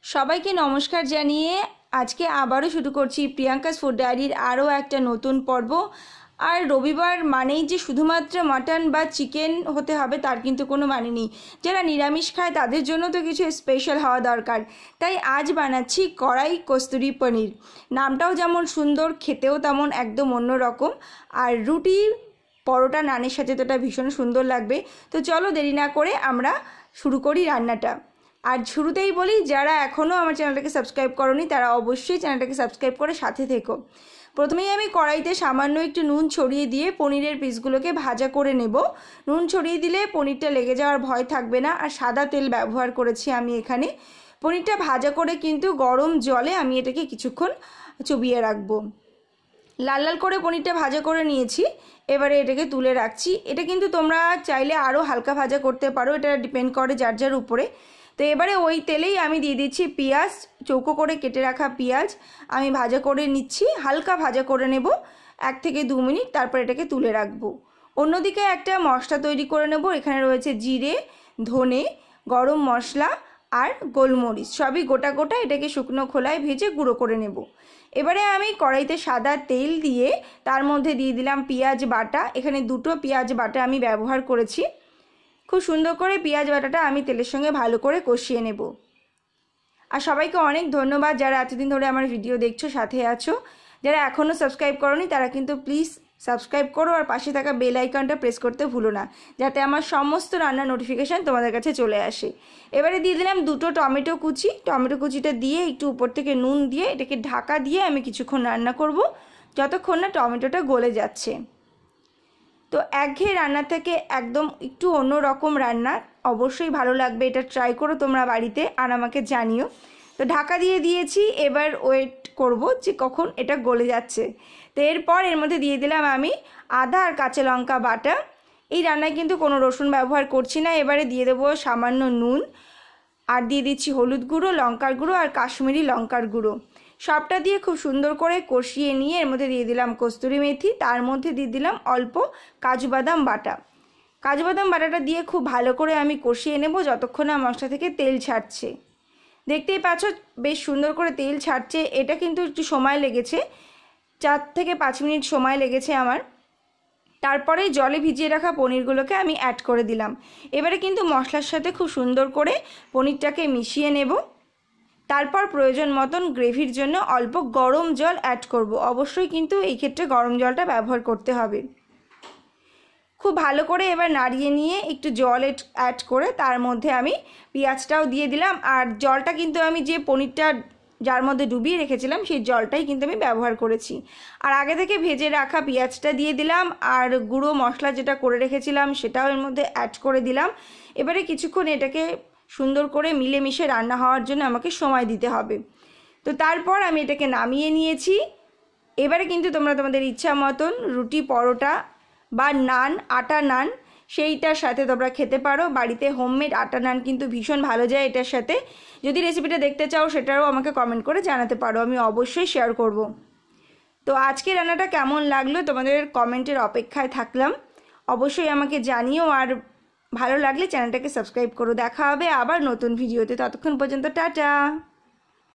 সবাইকে নমস্কার জানিয়ে আজকে আবারও শুরু করছি প্রিয়াঙ্কাস ফুড ডায়েরির আরও একটা নতুন পর্ব। আর রবিবার মানেই যে শুধুমাত্র মাটন বা চিকেন হতে হবে তার কিন্তু কোনো মানে নেই। যারা নিরামিষ খায় তাদের জন্য তো কিছু স্পেশাল হওয়া দরকার। তাই আজ বানাচ্ছি কড়াই কস্তুরি পনির। নামটাও যেমন সুন্দর, খেতেও তেমন একদম অন্যরকম। আর রুটি, পরোটা, নানের সাথে তো এটা ভীষণ সুন্দর লাগবে। তো চলো দেরি না করে আমরা শুরু করি রান্নাটা। আর শুরুতেই বলি, যারা এখনও আমার চ্যানেলটাকে সাবস্ক্রাইব করোনি তারা অবশ্যই চ্যানেলটাকে সাবস্ক্রাইব করে সাথে থেকো। প্রথমেই আমি কড়াইতে সামান্য একটু নুন ছড়িয়ে দিয়ে পনিরের পিসগুলোকে ভাজা করে নেব। নুন ছড়িয়ে দিলে পনিরটা লেগে যাওয়ার ভয় থাকবে না। আর সাদা তেল ব্যবহার করেছি আমি এখানে। পনিরটা ভাজা করে কিন্তু গরম জলে আমি এটাকে কিছুক্ষণ চুবিয়ে রাখবো। লাল লাল করে পনিরটা ভাজা করে নিয়েছি, এবারে এটাকে তুলে রাখছি। এটা কিন্তু তোমরা চাইলে আরও হালকা ভাজা করতে পারো, এটা ডিপেন্ড করে যার যার উপরে। তো এবারে ওই তেলেই আমি দিয়ে দিচ্ছি পেঁয়াজ, চৌকো করে কেটে রাখা পেঁয়াজ আমি ভাজা করে নিচ্ছি। হালকা ভাজা করে নেব 1 থেকে 2 মিনিট, তারপর এটাকে তুলে রাখবো। অন্যদিকে একটা মশলা তৈরি করে নেব। এখানে রয়েছে জিরে, ধনে, গরম মশলা আর গোলমরিচ, সবই গোটা গোটা। এটাকে শুকনো খোলায় ভেজে গুঁড়ো করে নেব। এবারে আমি কড়াইতে সাদা তেল দিয়ে তার মধ্যে দিয়ে দিলাম পেঁয়াজ বাটা। এখানে 2টো পেঁয়াজ বাটা আমি ব্যবহার করেছি। খুব সুন্দর করে পেঁয়াজ বাটাটা আমি তেলের সঙ্গে ভালো করে কষিয়ে নেব। আর সবাইকে অনেক ধন্যবাদ যারা এতদিন ধরে আমার ভিডিও দেখছো, সাথে আছো। যারা এখনও সাবস্ক্রাইব করোনি তারা কিন্তু প্লিজ সাবস্ক্রাইব করো আর পাশে থাকা বেল আইকনটা প্রেস করতে ভুলো না, যাতে আমার সমস্ত রান্নার নোটিফিকেশান তোমাদের কাছে চলে আসে। এবারে দিয়ে দিলাম 2টো টমেটো কুচি। টমেটো কুচিটা দিয়ে একটু উপর থেকে নুন দিয়ে এটাকে ঢাকা দিয়ে আমি কিছুক্ষণ রান্না করব, যতক্ষণ না টমেটোটা গলে যাচ্ছে। তো একঘেয়ে রান্না থেকে একদম একটু অন্য রকম রান্না, অবশ্যই ভালো লাগবে। এটা ট্রাই করো তোমরা বাড়িতে আর আমাকে জানিও। তো ঢাকা দিয়ে দিয়েছি, এবার ওয়েট করব যে কখন এটা গলে যাচ্ছে। তো এরপর এর মধ্যে দিয়ে দিলাম আমি আদা আর কাঁচা লঙ্কা বাটা। এই রান্নায় কিন্তু কোনো রসুন ব্যবহার করছি না। এবারে দিয়ে দেবো সামান্য নুন, আর দিয়ে দিচ্ছি হলুদ গুঁড়ো, লঙ্কার গুঁড়ো আর কাশ্মীরি লঙ্কার গুঁড়ো। সবটা দিয়ে খুব সুন্দর করে কষিয়ে নিয়ে এর মধ্যে দিয়ে দিলাম কস্তুরি মেথি, তার মধ্যে দিয়ে দিলাম অল্প কাজু বাদাম বাটা। কাজু বাদাম বাটাটা দিয়ে খুব ভালো করে আমি কষিয়ে নেব যতক্ষণ না মশলা থেকে তেল ছাড়ছে। দেখতেই পাচ্ছ বেশ সুন্দর করে তেল ছাড়ছে। এটা কিন্তু একটু সময় লেগেছে, 4 থেকে 5 মিনিট সময় লেগেছে আমার। তারপরে জলে ভিজিয়ে রাখা পনিরগুলোকে আমি অ্যাড করে দিলাম। এবারে কিন্তু মশলার সাথে খুব সুন্দর করে পনিরটাকে মিশিয়ে নেব। তারপর প্রয়োজন মতন গ্রেভির জন্য অল্প গরম জল অ্যাড করব। অবশ্যই কিন্তু এই ক্ষেত্রে গরম জলটা ব্যবহার করতে হবে। খুব ভালো করে এবার নাড়িয়ে নিয়ে একটু জল অ্যাড করে তার মধ্যে আমি পেঁয়াজটাও দিয়ে দিলাম। আর জলটা কিন্তু আমি যে পনিরটা যার মধ্যে ডুবিয়ে রেখেছিলাম সেই জলটাই কিন্তু আমি ব্যবহার করেছি। আর আগে থেকে ভেজে রাখা পেঁয়াজটা দিয়ে দিলাম, আর গুঁড়ো মশলা যেটা করে রেখেছিলাম সেটাও এর মধ্যে অ্যাড করে দিলাম। এবারে কিছুক্ষণ এটাকে সুন্দর করে মিলেমিশে রান্না হওয়ার জন্য আমাকে সময় দিতে হবে। তো তারপর আমি এটাকে নামিয়ে নিয়েছি। এবারে কিন্তু তোমরা তোমাদের ইচ্ছা মতন রুটি, পরোটা বা নান, আটা নান, সেইটার সাথে তোমরা খেতে পারো। বাড়িতে হোমমেড আটা নান কিন্তু ভীষণ ভালো যায় এটার সাথে। যদি রেসিপিটা দেখতে চাও সেটাও আমাকে কমেন্ট করে জানাতে পারো, আমি অবশ্যই শেয়ার করব। তো আজকে রান্নাটা কেমন লাগলো তোমাদের কমেন্টের অপেক্ষায় থাকলাম। অবশ্যই আমাকে জানিও, আর ভালো লাগলে চ্যানেলটাকে সাবস্ক্রাইব করো। দেখা হবে আবার নতুন ভিডিওতে, ততক্ষণ পর্যন্ত টাটা।